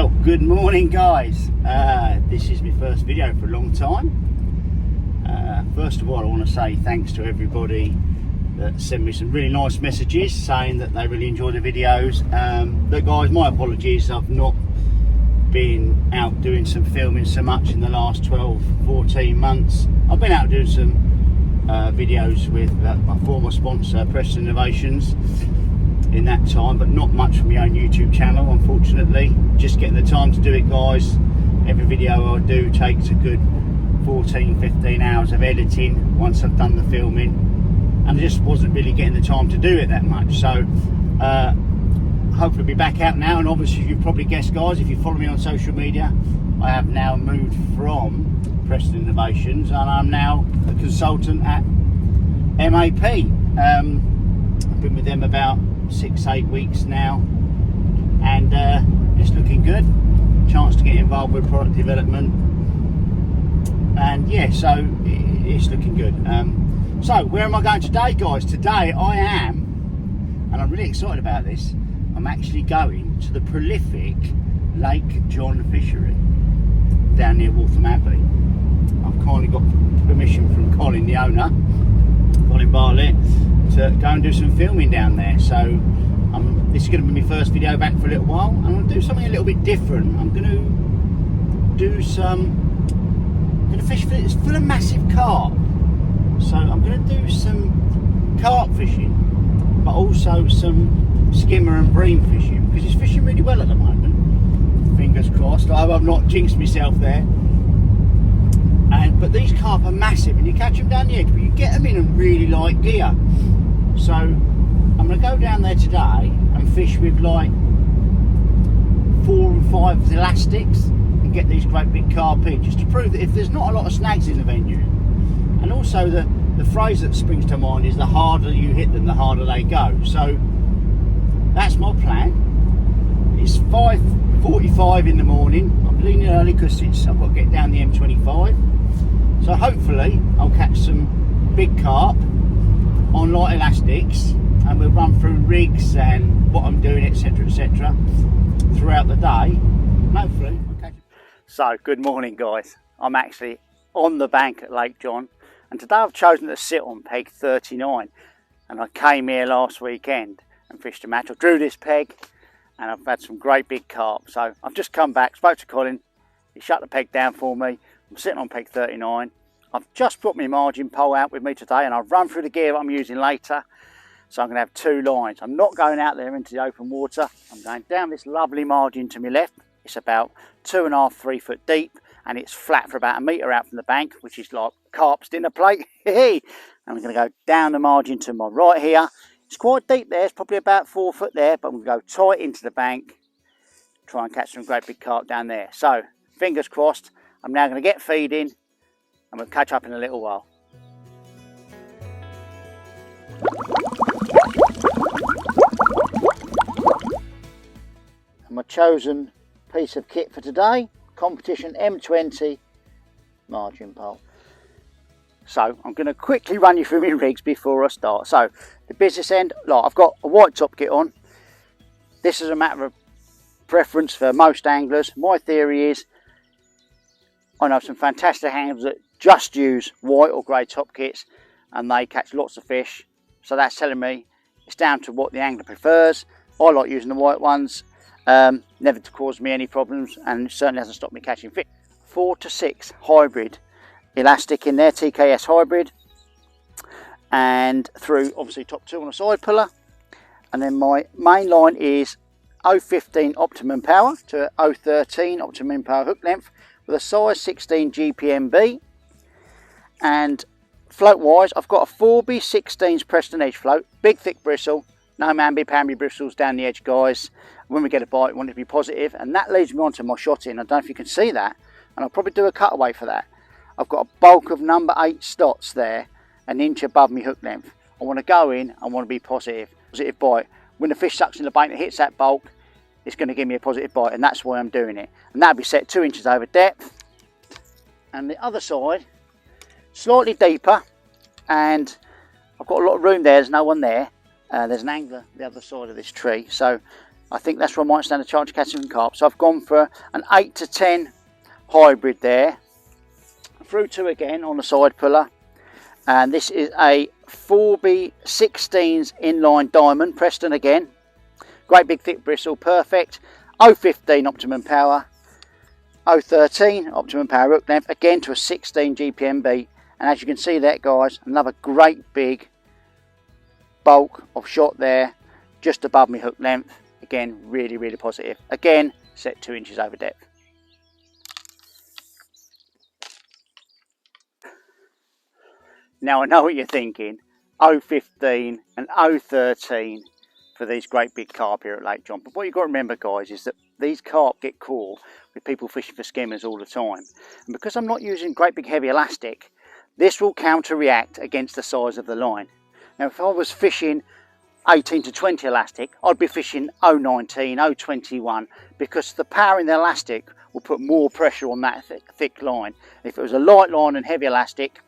Well, good morning guys. This is my first video for a long time. First of all, I want to say thanks to everybody that sent me some really nice messages saying that they really enjoy the videos. Look guys, my apologies, I've not been out doing some filming so much in the last 12-14 months. I've been out doing some videos with my former sponsor Preston Innovations in that time, but not much from my own YouTube channel, unfortunately. Just getting the time to do it, guys. Every video I do takes a good 14-15 hours of editing once I've done the filming, and I just wasn't really getting the time to do it that much. So hopefully I'll be back out now. And obviously you've probably guessed, guys, if you follow me on social media, I have now moved from Preston Innovations and I'm now a consultant at MAP. I've been with them about 6-8 weeks now, and it's looking good. Chance to get involved with product development, and yeah, so it's looking good. So where am I going today, guys? Today I am, and I'm really excited about this, I'm actually going to the prolific Lake John fishery down near Waltham Abbey. I've kindly got permission from Colin, the owner, Colin Bartlett, to go and do some filming down there. So this is going to be my first video back for a little while. I'm going to do something a little bit different. I'm going to do fish. It's full of massive carp, so I'm going to do some carp fishing, but also some skimmer and bream fishing, because it's fishing really well at the moment. Fingers crossed. I hope I've not jinxed myself there. But these carp are massive, and you catch them down the edge, but you get them in a really light gear. So I'm going to go down there today and fish with like 4 and 5 elastics and get these great big carp in, just to prove that if there's not a lot of snags in the venue. And also the phrase that springs to mind is the harder you hit them, the harder they go. So that's my plan. It's 5:45 in the morning. I'm leaving early because I've got to get down the M25. So hopefully I'll catch some big carp on light elastics, and we'll run through rigs and what I'm doing, etc, etc, throughout the day. Hopefully we'll catch it. So good morning guys, I'm actually on the bank at Lake John, and today I've chosen to sit on peg 39, and I came here last weekend and fished a match. I drew this peg and I've had some great big carp. So I've just come back, spoke to Colin, he shut the peg down for me. I'm sitting on peg 39. I've just brought my margin pole out with me today, and I'll run through the gear that I'm using later. So I'm going to have 2 lines. I'm not going out there into the open water. I'm going down this lovely margin to my left. It's about 2.5–3 foot deep, and it's flat for about 1 metre out from the bank, which is like carp's dinner plate. And I'm going to go down the margin to my right here. It's quite deep there. It's probably about 4 foot there, but I'm going to go tight into the bank, try and catch some great big carp down there. So fingers crossed. I'm now going to get feeding, and we'll catch up in a little while. And my chosen piece of kit for today, competition M20 margin pole. So I'm going to quickly run you through my rigs before I start. So the business end, like, I've got a white top kit on. This is a matter of preference for most anglers. My theory is, I know some fantastic anglers that just use white or grey top kits and they catch lots of fish. So that's telling me it's down to what the angler prefers. I like using the white ones. Never to cause me any problems, and certainly hasn't stopped me catching fish. 4 to 6 hybrid elastic in there, TKS hybrid, and through obviously top 2 on a side puller. And then my main line is 0.15 optimum power to 0.13 optimum power hook length, with a size 16 GPMB. And float wise, I've got a 4B16's Preston Edge float, big thick bristle, no mamby-pamby bristles down the edge, guys. When we get a bite, we want it to be positive, and that leads me on to my shot in. I don't know if you can see that, and I'll probably do a cutaway for that. I've got a bulk of number 8 stots there, 1 inch above my hook length. I want to go in, I want to be positive bite. When the fish sucks in the bait and it hits that bulk, it's going to give me a positive bite, and that's why I'm doing it. And that'll be set 2 inches over depth. And the other side, slightly deeper, and I've got a lot of room there, there's no one there. There's an angler the other side of this tree, so I think that's where I might stand a chance of catching some carp. So I've gone for an 8 to 10 hybrid there. Through 2 again on the side puller. And this is a 4B16s inline diamond, Preston again. Great big thick bristle, perfect. 015 optimum power. 013 optimum power hook length, again to a 16 GPMB. And as you can see there, guys, another great big bulk of shot there, just above my hook length. Again, really, really positive. Again, set 2 inches over depth. Now I know what you're thinking, 015 and 013 for these great big carp here at Lake John. But what you've got to remember, guys, is that these carp get caught with people fishing for skimmers all the time. And because I'm not using great big heavy elastic, this will counter-react against the size of the line. Now if I was fishing 18 to 20 elastic, I'd be fishing 019, 021, because the power in the elastic will put more pressure on that thick line. If it was a light line and heavy elastic,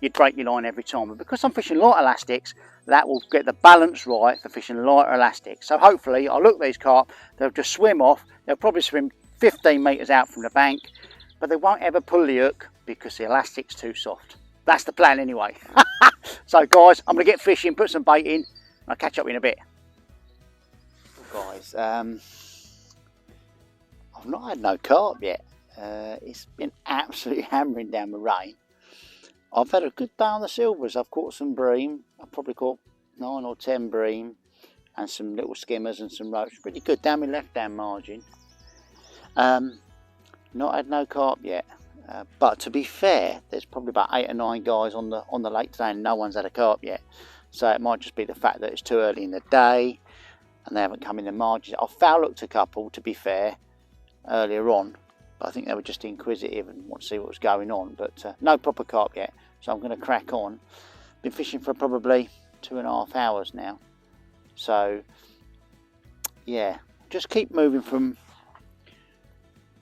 you'd break your line every time. But because I'm fishing light elastics, that will get the balance right for fishing lighter elastics. So hopefully, I'll look at these carp, they'll just swim off, they'll probably swim 15 metres out from the bank, but they won't ever pull the hook because the elastic's too soft. That's the plan anyway. So guys, I'm going to get fishing, put some bait in, and I'll catch up in a bit. Guys, I've not had no carp yet. It's been absolutely hammering down the rain. I've had a good day on the silvers. I've caught some bream. I've probably caught 9 or 10 bream and some little skimmers and some roach. Pretty good down my left hand margin. Not had no carp yet. But to be fair, there's probably about 8 or 9 guys on the lake today and no one's had a carp yet. So it might just be the fact that it's too early in the day and they haven't come in the margins. I foul looked a couple, to be fair, earlier on. But I think they were just inquisitive and want to see what was going on. But no proper carp yet. So I'm going to crack on. Been fishing for probably 2.5 hours now. So yeah, just keep moving from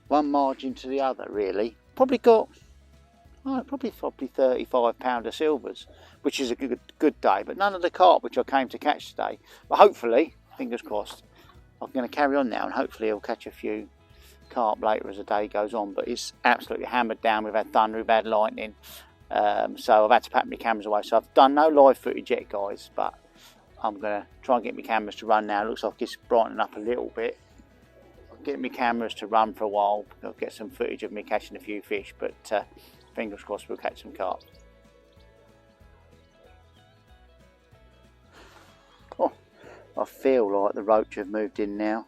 one margin to the other really. Probably got probably 35 pounder silvers, which is a good day, but none of the carp which I came to catch today. But hopefully, fingers crossed, I'm going to carry on now and hopefully I'll catch a few carp later as the day goes on. But it's absolutely hammered down. We've had thunder, we've had lightning. So I've had to pack my cameras away. So I've done no live footage yet, guys, but I'm going to try and get my cameras to run now. It looks like it's brightening up a little bit. I'll get my cameras to run for a while. I'll get some footage of me catching a few fish, but fingers crossed we'll catch some carp. Oh, I feel like the roach have moved in now.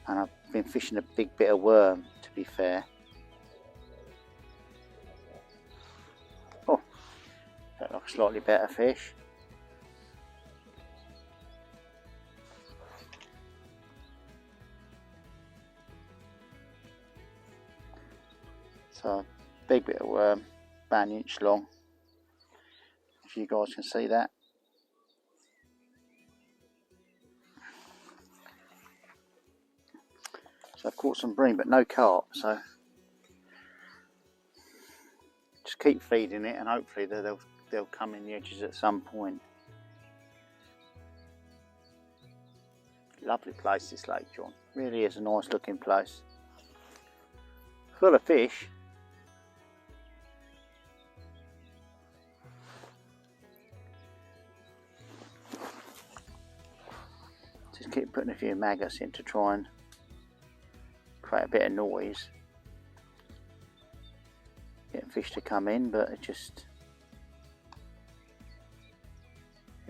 And I've been fishing a big bit of worm, to be fair. Look like a slightly better fish. So, big bit of worm, about 1 inch long. If you guys can see that. So I've caught some bream, but no carp. So just keep feeding it, and hopefully they'll come in the edges at some point. Lovely place, this Lake John. Really is a nice looking place. Full of fish. Just keep putting a few maggots in to try and create a bit of noise. Get fish to come in, but it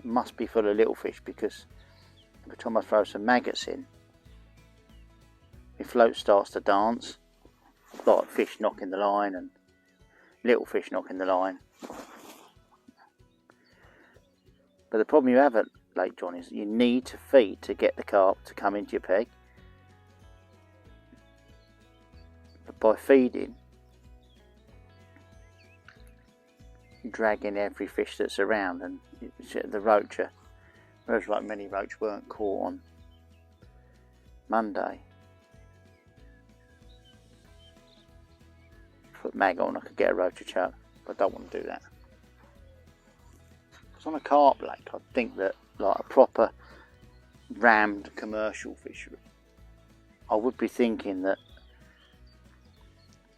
must be full of little fish, because every time I throw some maggots in, my float starts to dance. A lot of fish knocking the line and little fish knocking the line. But the problem you have at Lake John is you need to feed to get the carp to come into your peg. But by feeding, you drag in every fish that's around, and the roach, whereas like many roach weren't caught on Monday. Put mag on, I could get a roach chuck, but I don't want to do that. Because on a carp lake, I think that like a proper rammed commercial fishery. I would be thinking that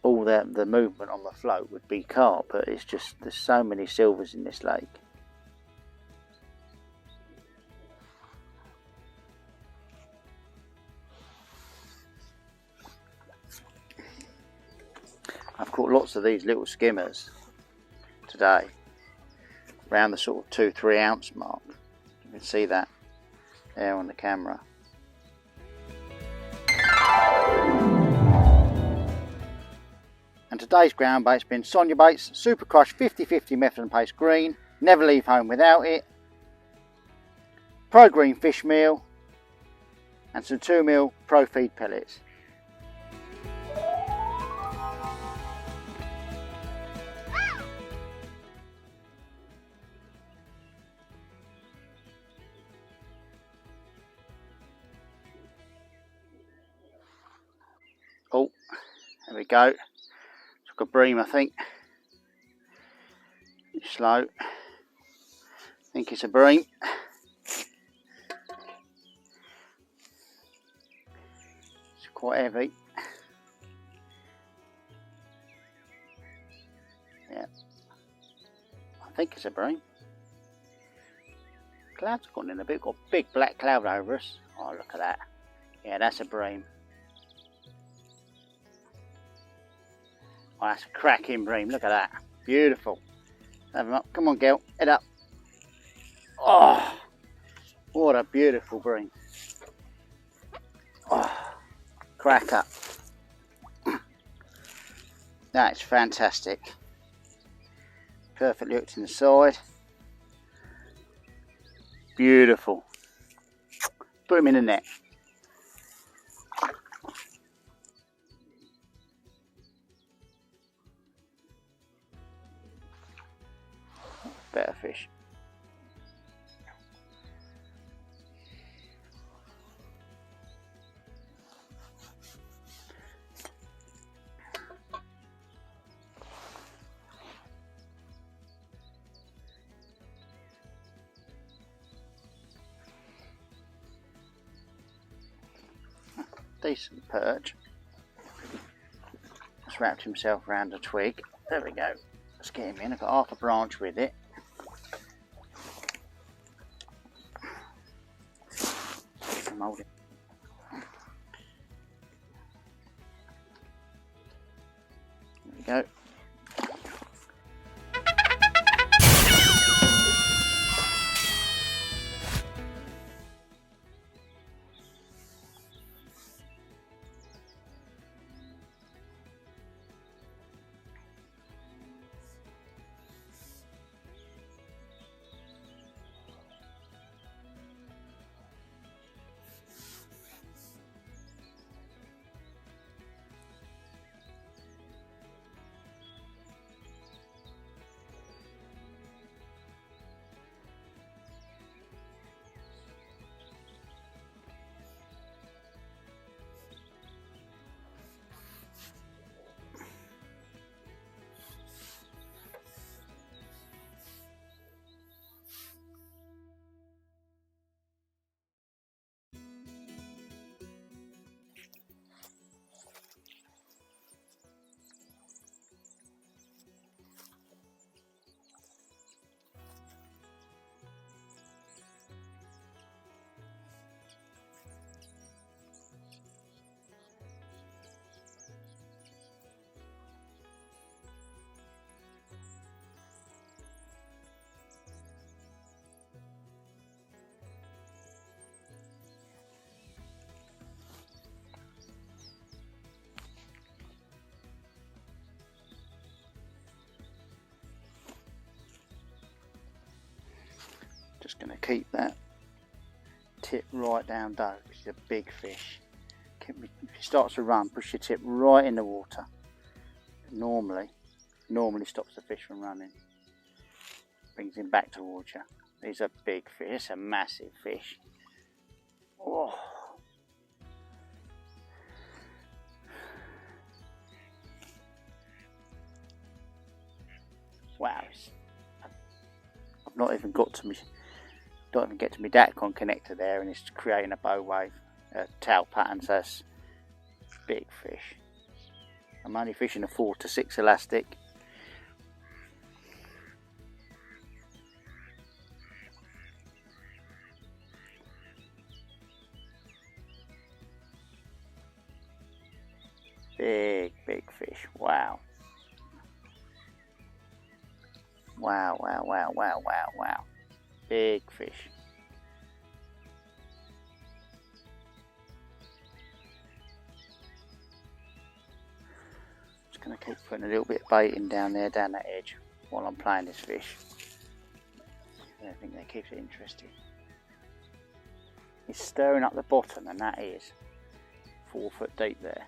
all the movement on the float would be carp, but it's just there's so many silvers in this lake. I've caught lots of these little skimmers today, around the sort of 2-3 ounce mark. You can see that there on the camera. And today's ground bait's been Sonia Baits Super Crush 50/50 method and paste green, never leave home without it, Pro Green fish meal, and some 2mm Pro Feed pellets. Oh, there we go. Took a bream, I think. It's slow. I think it's a bream. It's quite heavy. Yeah, I think it's a bream. Clouds have gone in a bit. Got a big black cloud over us. Oh, look at that. Yeah, that's a bream. Oh, that's a cracking bream. Look at that. Beautiful. Have him up. Come on, girl. Head up. Oh, what a beautiful bream. Oh, crack up. That's fantastic. Perfectly hooked in the side. Beautiful. Put him in the net. Better fish. Decent perch. Just wrapped himself around a twig. There we go. Let's get him in. I've got half a branch with it. Hold it. There we go. Just going to keep that tip right down low because it's a big fish. If he starts to run, push your tip right in the water. Normally stops the fish from running. Brings him back towards you. He's a big fish. It's a massive fish. Oh. Wow. I've not even got to me. don't even get to my Datcon connector there, and it's creating a bow wave, tail pattern, so that's big fish. I'm only fishing a 4 to 6 elastic. Big fish. Wow. Wow, wow, wow, wow, wow, wow. Big fish. Just going to keep putting a little bit of bait in down there, down that edge, while I'm playing this fish. I think that keeps it interesting. It's stirring up the bottom, and that is 4 foot deep there.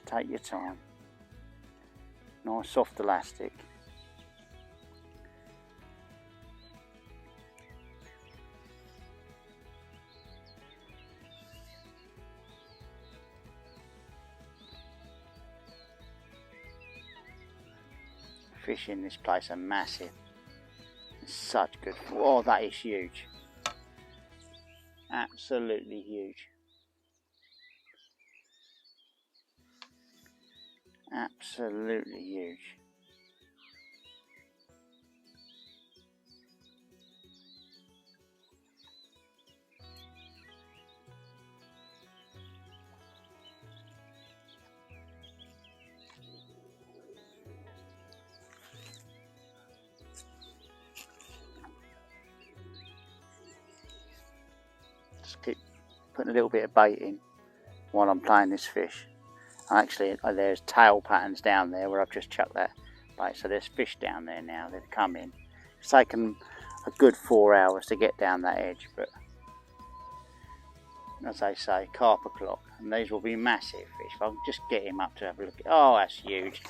Take your time. Nice soft elastic. Fish in this place are massive. It's such good. Oh, that is huge. Absolutely huge. Absolutely huge. Just keep putting a little bit of bait in while I'm playing this fish. Actually, there's tail patterns down there where I've just chucked that bait. So there's fish down there now. They've come in. It's taken a good 4 hours to get down that edge, but as they say, carp o'clock, and these will be massive fish. If I can just get him up to have a look. Oh, that's huge.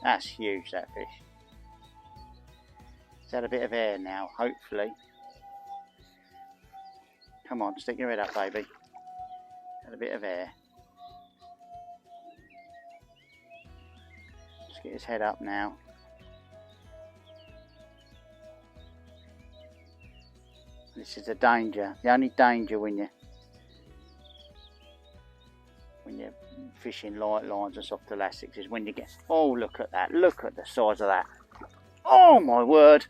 That's huge, that fish. It's had a bit of air now, hopefully. Come on, stick your head up, baby. Had a bit of air. Get his head up now. This is the danger. The only danger when you're fishing light lines and soft elastics is when you get. Oh, look at that! Look at the size of that! Oh my word!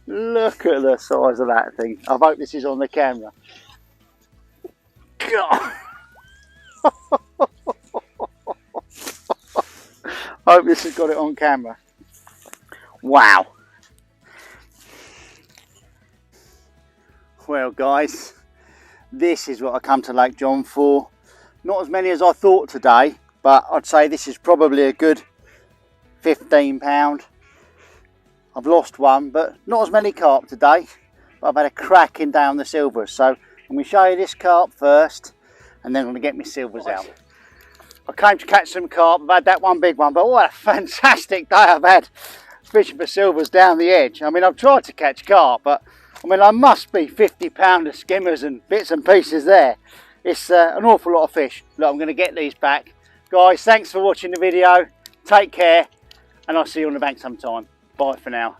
Look at the size of that thing. I hope this is on the camera. God. I hope this has got it on camera. Wow. Well guys, this is what I come to Lake John for. Not as many as I thought today, but I'd say this is probably a good 15 pound. I've lost one, but not as many carp today, but I've had a cracking day on the silvers. So I'm going to show you this carp first, and then I'm going to get my silvers out. I came to catch some carp. I've had that one big one, but what a fantastic day I've had fishing for silvers down the edge. I mean, I've tried to catch carp, but I mean, I must be 50-pounder skimmers and bits and pieces there. It's an awful lot of fish. Look, I'm going to get these back. Guys, thanks for watching the video. Take care, and I'll see you on the bank sometime. Bye for now.